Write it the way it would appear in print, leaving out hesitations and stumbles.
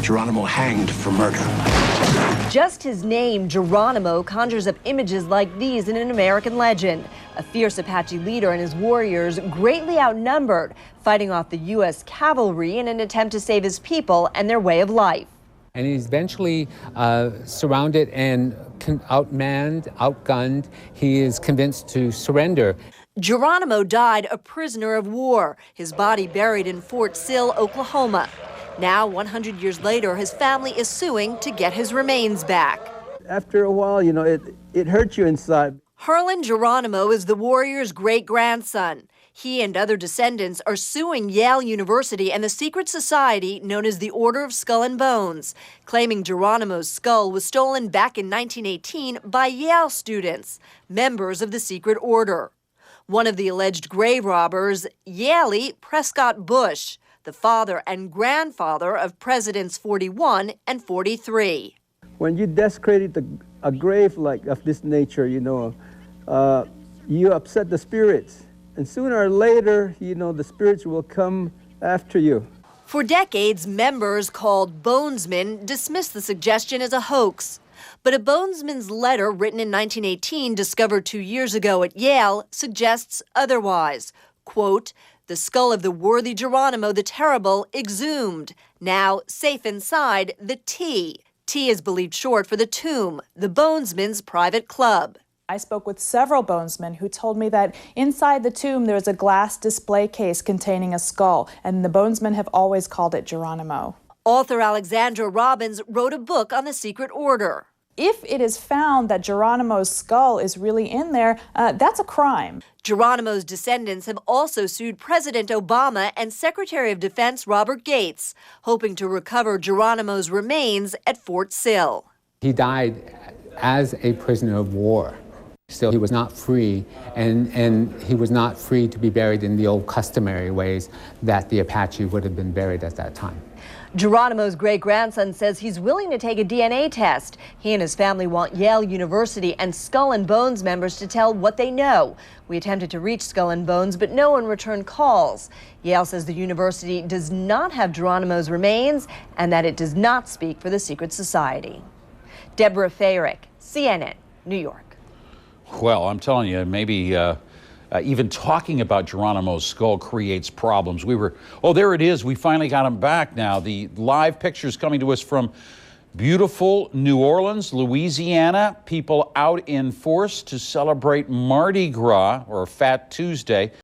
Geronimo hanged for murder. Just his name, Geronimo, conjures up images like these in an American legend. A fierce Apache leader and his warriors, greatly outnumbered, fighting off the U.S. cavalry in an attempt to save his people and their way of life. And he's eventually surrounded and outmanned, outgunned. He is convinced to surrender. Geronimo died a prisoner of war, his body buried in Fort Sill, Oklahoma. Now, 100 years later, his family is suing to get his remains back. After a while, you know, it hurts you inside. Herlin Geronimo is the warrior's great-grandson. He and other descendants are suing Yale University and the secret society known as the Order of Skull and Bones, claiming Geronimo's skull was stolen back in 1918 by Yale students, members of the secret order. One of the alleged grave robbers, Yaley Prescott Bush, the father and grandfather of Presidents 41 and 43. When you desecrated a grave like of this nature, you know, you upset the spirits. And sooner or later, you know, the spirits will come after you. For decades, members called bonesmen dismissed the suggestion as a hoax. But a bonesman's letter written in 1918, discovered 2 years ago at Yale, suggests otherwise. Quote, "The skull of the worthy Geronimo the Terrible exhumed. Now, safe inside, the T. T is believed short for the tomb, the bonesman's private club." I spoke with several bonesmen who told me that inside the tomb there's a glass display case containing a skull, and the bonesmen have always called it Geronimo. Author Alexandra Robbins wrote a book on the secret order. If it is found that Geronimo's skull is really in there, that's a crime. Geronimo's descendants have also sued President Obama and Secretary of Defense Robert Gates, hoping to recover Geronimo's remains at Fort Sill. He died as a prisoner of war. Still, he was not free, and he was not free to be buried in the old customary ways that the Apache would have been buried at that time. Geronimo's great-grandson says he's willing to take a DNA test. He and his family want Yale University and Skull and Bones members to tell what they know. We attempted to reach Skull and Bones, but no one returned calls. Yale says the university does not have Geronimo's remains and that it does not speak for the secret society. Deborah Fayrick, CNN, New York. Well, I'm telling you, maybe even talking about Geronimo's skull creates problems. Oh, there it is. We finally got him back now. The live pictures coming to us from beautiful New Orleans, Louisiana. People out in force to celebrate Mardi Gras, or Fat Tuesday.